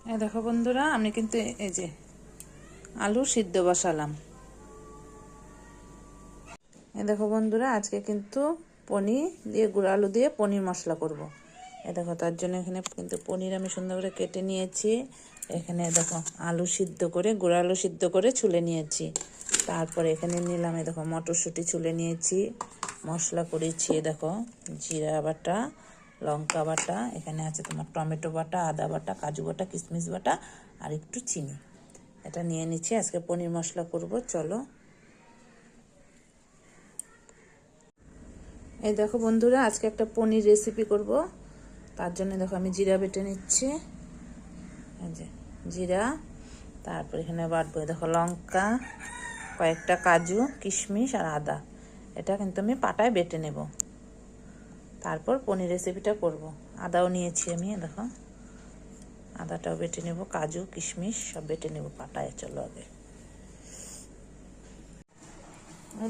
দেখো বন্ধুরা, আমি কিন্তু এই যে আলু সিদ্ধ বসালাম। দেখো বন্ধুরা, আজকে কিন্তু পনির দিয়ে গুঁড়ো আলু দিয়ে পনির মশলা করব। দেখো, তার জন্য এখানে কিন্তু পনির আমি সুন্দর করে কেটে নিয়েছি। এখানে দেখো আলু সিদ্ধ করে, গুঁড়ো আলু সিদ্ধ করে ছুলে নিয়েছি। তারপরে এখানে নিলাম, দেখো মটরশুঁটি ছুলে নিয়েছি, মশলা করেছি। দেখো জিরা বাটা, লঙ্কা বাটা, এখানে আছে তোমার টমেটো বাটা, আদা বাটা, কাজু বাটা, কিশমিশ বাটা আর একটু চিনি। এটা নিয়ে নিচ্ছি, আজকে পনির মশলা করব। চলো। এই দেখো বন্ধুরা, আজকে একটা পনির রেসিপি করব। তার জন্য দেখো আমি জিরা বেটে নিচ্ছি। এই যে জিরা, তারপর এখানে বাটবো দেখো লঙ্কা, কয়েকটা কাজু, কিশমিশ আর আদা। এটা কিন্তু আমি পাটায় বেটে নেব। তারপর পনির রেসিপিটা করব। আদাও নিয়েছি আমি, দেখো আদাটাও বেটে নেব, কাজু কিশমিশ সব বেটে নেব পাটায়। চলো আগে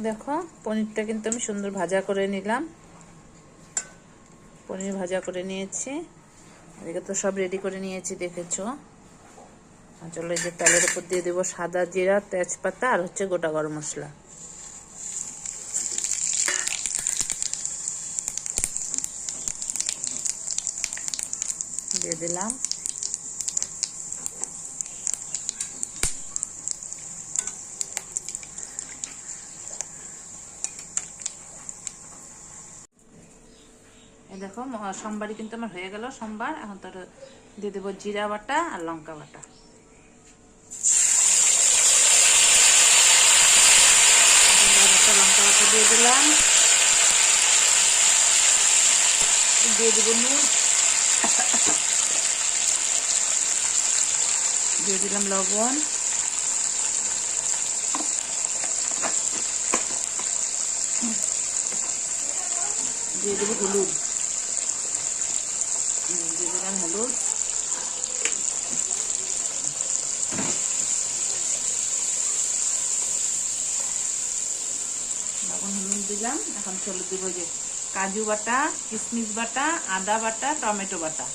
দেখো, পনিরটা কিন্তু আমি সুন্দর ভাজা করে নিলাম। পনির ভাজা করে নিয়েছি, এদিকে তো সব রেডি করে নিয়েছি, দেখেছো। চলো, এই যে তেলের উপর দিয়ে দেবো সাদা জিরা, তেজপাতা আর হচ্ছে গোটা গরম মশলা। দিয়ে দিলাম। এই দেখো সোমবারই কিন্তু আমার হয়ে গেল সোমবার। এখন তো দিয়ে দেবো জিরা বাটা আর লঙ্কা বাটা। লঙ্কা বাটা দিয়ে দিলাম, দিয়ে দেবো নুন, দিয়ে দিলাম লবণ, দিয়ে দেবো হলুদ, দিয়ে দিলাম হলুদ, লবণ হলুদ দিলাম। এখন চলে দেবো যে কাজু বাটা, কিশমিশ বাটা, আদা বাটা, টমেটো বাটা।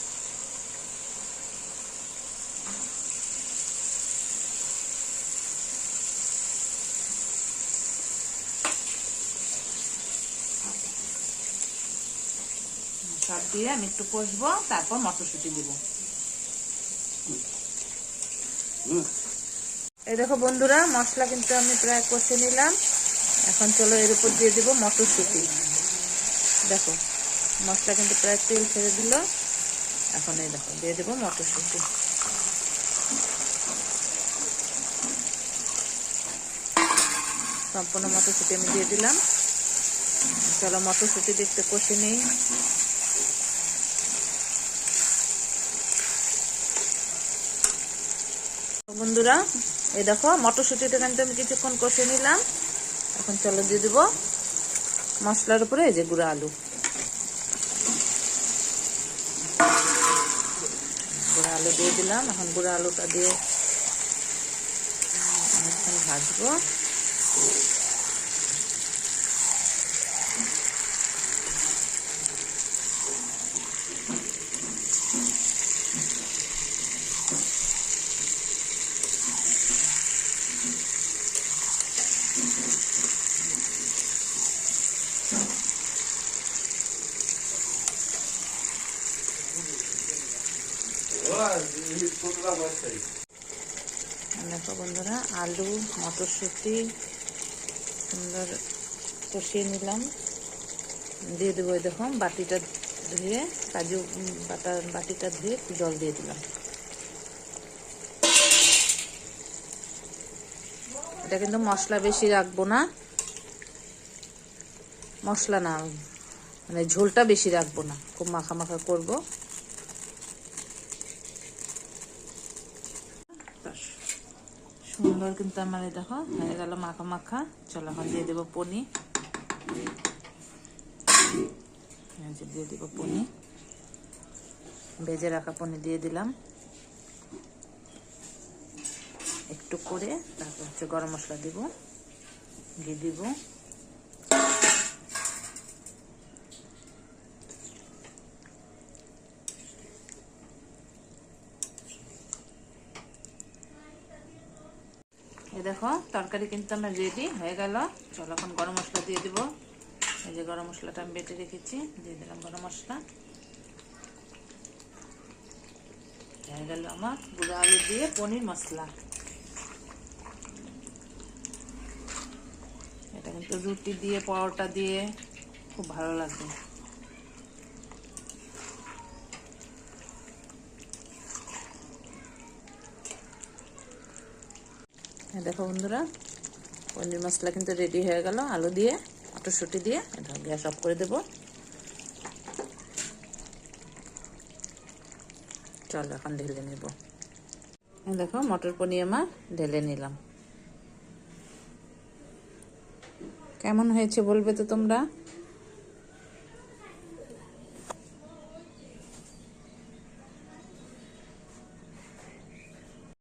সব দিয়ে আমি একটু কষবো, তারপর মটরশুঁটি দিব। এই দেখো বন্ধুরা, মশলা কিন্তু আমি প্রায় কষে নিলাম। এখন চলো এর উপর দিয়ে দিব মটরশুঁটি। দেখো মশলা কিন্তু প্রায় তেল ছেড়ে দিল। এখন এই দেখো দিয়ে দেবো মটরশুঁটি। সম্পূর্ণ মটরশুঁটি আমি দিয়ে দিলাম। চলো মটরশুঁটি দেখতে কষে নিই। বন্ধুরা, এই দেখো মটরশুঁটিটা কিন্তু আমি কিছুক্ষণ কষে নিলাম। এখন চলো দিয়ে দিব মশলার উপরে এই যে গুঁড়া আলু। গুঁড়া আলু দিয়ে দিলাম। এখন গুঁড়া আলুটা দিয়ে অনেকক্ষণ ভাজবো। দেখো বন্ধুরা, আলু মটরশুঁটি সুন্দর কষিয়ে নিলাম। দিয়ে দেবো দেখো বাটিটা ধুয়ে, কাজু বাটিটা ধুয়ে একটু জল দিয়ে দিলাম। এটা কিন্তু মশলা বেশি রাখবো না, মশলা না মানে ঝোলটা বেশি রাখবো না, খুব মাখা মাখা করবো। সুন্দর কিন্তু আমার দেখো হয়ে গেল মাখা মাখা। চলো এখন দিয়ে দেবো পনির। দিয়ে দেবো পনির, ভেজে রাখা পনির দিয়ে দিলাম একটু করে। তারপর হচ্ছে গরম মশলা দিব, ঘি দিব, এই দেখো তরকারি কিন্তু আমার রেডি হয়ে গেল। চলো এখন গরম মশলা দিয়ে দিব। এই যে গরম মশলাটা আমি বেটে রেখেছি, দিয়ে দিলাম গরম মশলা। হয়ে গেল আমার গুঁড়ো আলু দিয়ে পনির মশলা। এটা কিন্তু রুটি দিয়ে পরোটা দিয়ে খুব ভালো লাগবে। দেখো বন্ধুরা, পনির মশলা কিন্তু রেডি হয়ে গেল আলু দিয়ে মটরশুঁটি দিয়ে। এটা গ্যাস অফ করে দেব। চলো এখন ঢেলে নেব। দেখো মটর পনির আমার ঢেলে নিলাম। কেমন হয়েছে বলবে তো তোমরা।